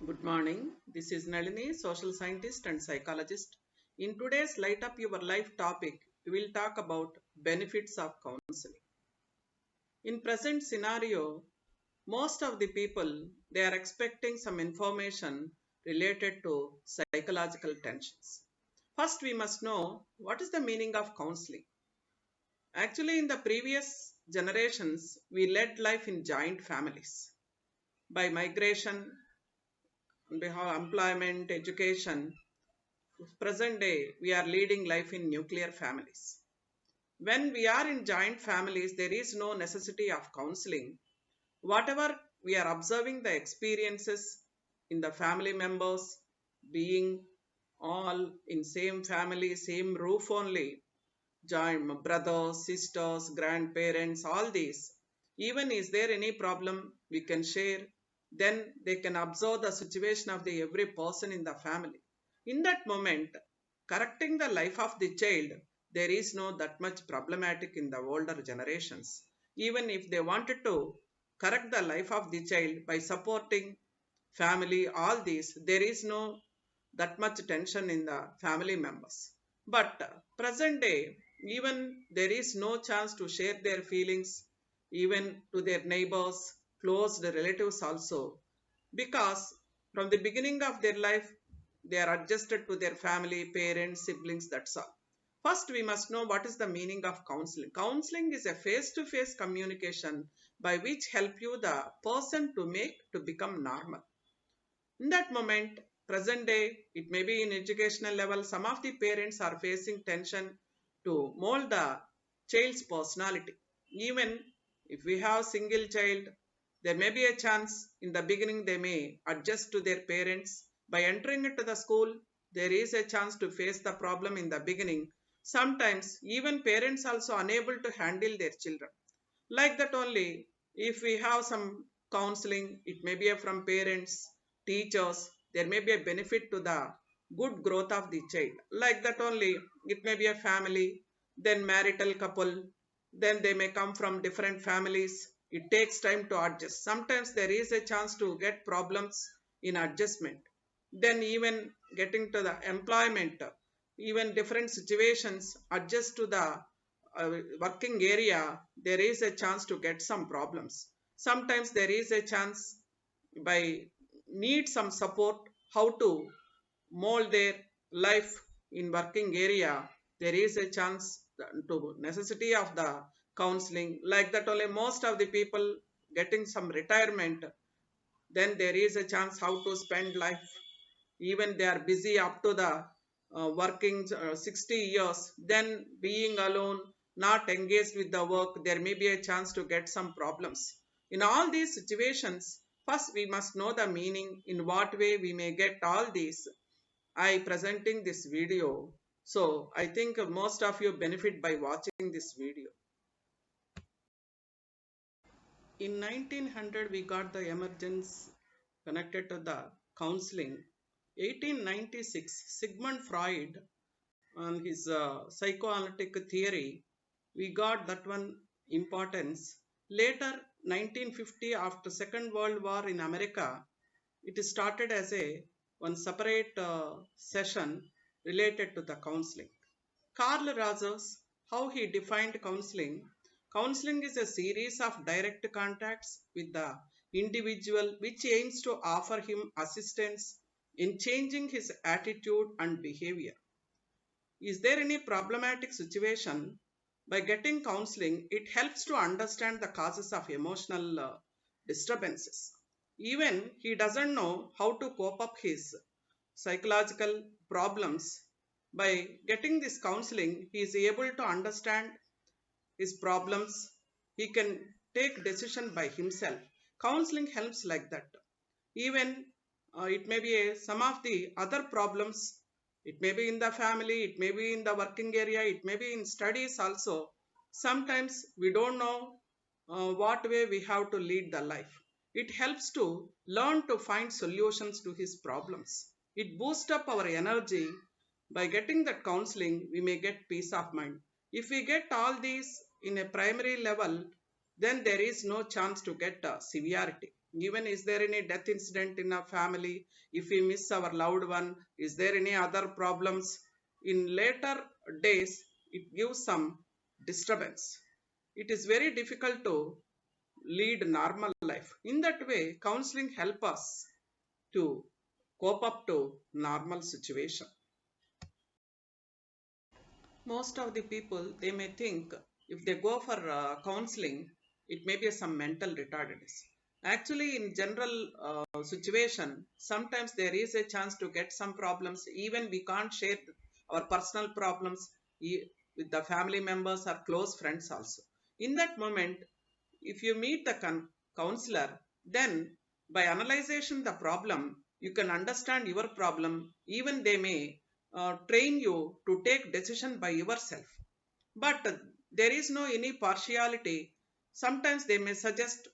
Good morning. This is Nalini, social scientist and psychologist. In today's Light Up Your Life topic, we will talk about benefits of counseling. In present scenario, most of the people they are expecting some information related to psychological tensions. First, we must know what is the meaning of counseling. Actually, in the previous generations, we led life in joint families. By migration, on behalf of employment, education, present day we are leading life in nuclear families. When we are in joint families, there is no necessity of counseling. Whatever we are observing the experiences in the family members being all in same family, same roof only, joint brothers, sisters, grandparents, all these. Even is there any problem we can share, then they can observe the situation of the every person in the family. In that moment, correcting the life of the child, there is no that much problematic in the older generations. Even if they wanted to correct the life of the child by supporting family, all these, there is no that much tension in the family members. But present day, even there is no chance to share their feelings, even to their neighbors, close relatives also, because from the beginning of their life, they are adjusted to their family, parents, siblings, that's all. First, we must know what is the meaning of counseling. Counseling is a face-to-face communication by which help you the person to make to become normal. In that moment, present day, it may be in educational level, some of the parents are facing tension to mold the child's personality. Even if we have single child, there may be a chance in the beginning they may adjust to their parents. By entering into the school, there is a chance to face the problem in the beginning. Sometimes even parents also unable to handle their children. Like that only, if we have some counseling, it may be from parents, teachers, there may be a benefit to the good growth of the child. Like that only, it may be a family, then marital couple, then they may come from different families. It takes time to adjust. Sometimes there is a chance to get problems in adjustment. Then even getting to the employment, even different situations adjust to the working area, there is a chance to get some problems. Sometimes there is a chance by need some support how to mold their life in working area. There is a chance to necessity of the counseling. Like that only most of the people getting some retirement, then there is a chance how to spend life. Even they are busy up to the working 60 years, then being alone, not engaged with the work, there may be a chance to get some problems. In all these situations, first we must know the meaning, in what way we may get all these. I presenting this video, so I think most of you benefit by watching this video. In 1900, we got the emergence connected to the counseling. 1896, Sigmund Freud on his psychoanalytic theory, we got that one importance. Later, 1950, after Second World War in America, it started as a one separate session related to the counseling. Carl Rogers, how he defined counseling. Counseling is a series of direct contacts with the individual which aims to offer him assistance in changing his attitude and behavior. Is there any problematic situation? By getting counseling, it helps to understand the causes of emotional disturbances. Even he doesn't know how to cope up his psychological problems. By getting this counseling, he is able to understand his problems. He can take decision by himself. Counseling helps like that. Even it may be some of the other problems. It may be in the family, it may be in the working area, it may be in studies also. Sometimes we don't know what way we have to lead the life. It helps to learn to find solutions to his problems. It boosts up our energy. By getting that counseling, we may get peace of mind. If we get all these in a primary level, then there is no chance to get severity. Even is there any death incident in our family? If we miss our loved one, is there any other problems? In later days, it gives some disturbance. It is very difficult to lead normal life. In that way, counseling help us to cope up to normal situation. Most of the people, they may think if they go for counseling, it may be some mental retardedness. Actually, in general situation, sometimes there is a chance to get some problems. Even we can't share our personal problems with the family members or close friends also. In that moment, if you meet the counselor, then by analyzation the problem, you can understand your problem. Even they may train you to take decision by yourself. But there is no any partiality. Sometimes they may suggest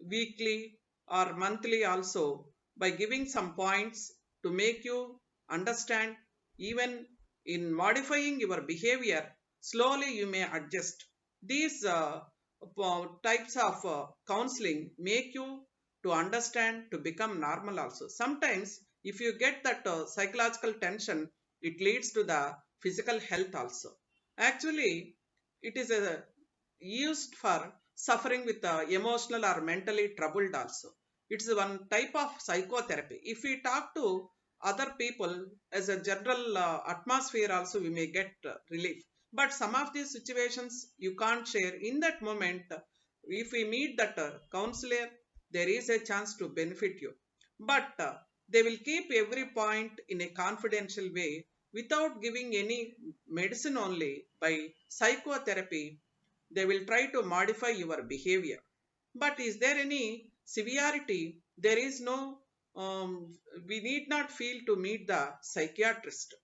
weekly or monthly also, by giving some points to make you understand. Even in modifying your behavior, slowly you may adjust. These types of counseling make you to understand to become normal also. Sometimes if you get that psychological tension, it leads to the physical health also. Actually, it is used for suffering with emotional or mentally troubled also. It's one type of psychotherapy. If we talk to other people as a general atmosphere also, we may get relief. But some of these situations you can't share. In that moment, if we meet that counselor, there is a chance to benefit you. But they will keep every point in a confidential way, without giving any medicine. Only by psychotherapy they will try to modify your behavior. But is there any severity? There is no, we need not feel to meet the psychiatrist.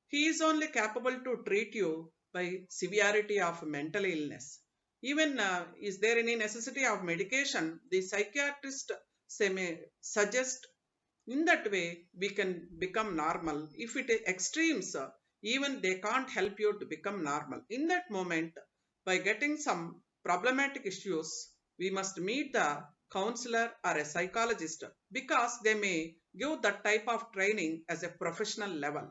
He is only capable to treat you by severity of mental illness. Even is there any necessity of medication? The psychiatrist may suggest. In that way, we can become normal. If it is extremes, even they can't help you to become normal. In that moment, by getting some problematic issues, we must meet the counselor or a psychologist, because they may give that type of training as a professional level.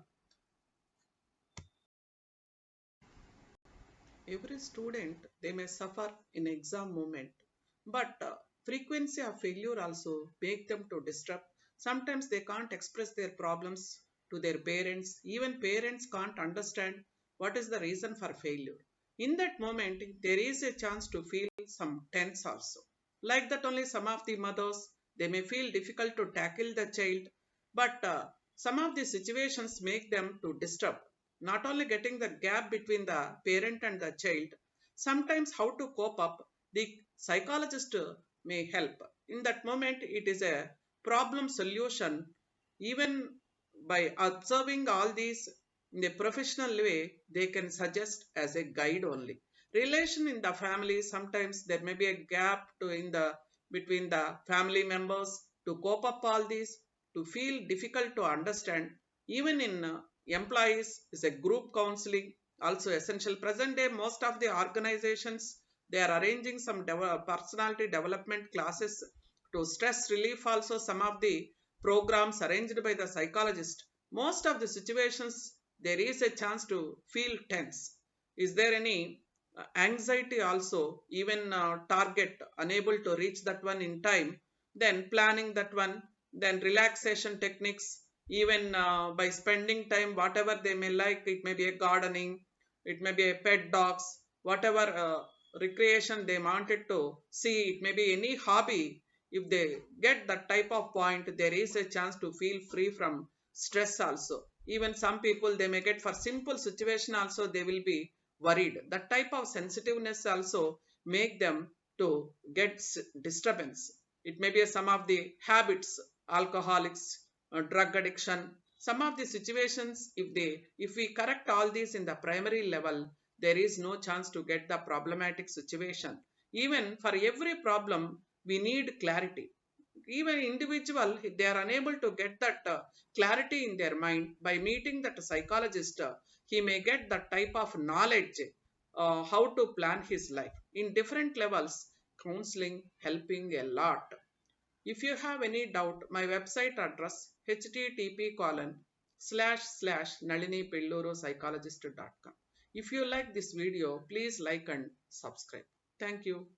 Every student, they may suffer in exam moment, but frequency of failure also make them to disrupt. Sometimes they can't express their problems to their parents. Even parents can't understand what is the reason for failure. In that moment, there is a chance to feel some tense also. Like that, only some of the mothers, they may feel difficult to tackle the child. But some of the situations make them to disturb. Not only getting the gap between the parent and the child, sometimes how to cope up, the psychologist may help. In that moment, it is a problem solution. Even by observing all these in a professional way, they can suggest as a guide only. Relation in the family, sometimes there may be a gap to in the between the family members to cope up all these, to feel difficult to understand. Even in employees, is a group counseling also essential. Present day, most of the organizations, they are arranging some personality development classes to stress relief. Also, some of the programs arranged by the psychologist. Most of the situations, there is a chance to feel tense. Is there any anxiety also? Even target unable to reach that one in time, then planning that one, then relaxation techniques. Even by spending time whatever they may like, it may be a gardening, it may be a pet dogs, whatever recreation they wanted to see, it may be any hobby. If they get that type of point, there is a chance to feel free from stress also. Even some people, they may get for simple situation also, they will be worried. That type of sensitiveness also make them to get disturbance. It may be some of the habits, alcoholics, drug addiction. Some of the situations, if we correct all these in the primary level, there is no chance to get the problematic situation. Even for every problem, we need clarity. Even individual, they are unable to get that clarity in their mind. By meeting that psychologist, he may get that type of knowledge, how to plan his life in different levels. Counseling helping a lot. If you have any doubt, my website address http://nalinipelluropsychologist.com. If you like this video, please like and subscribe. Thank you.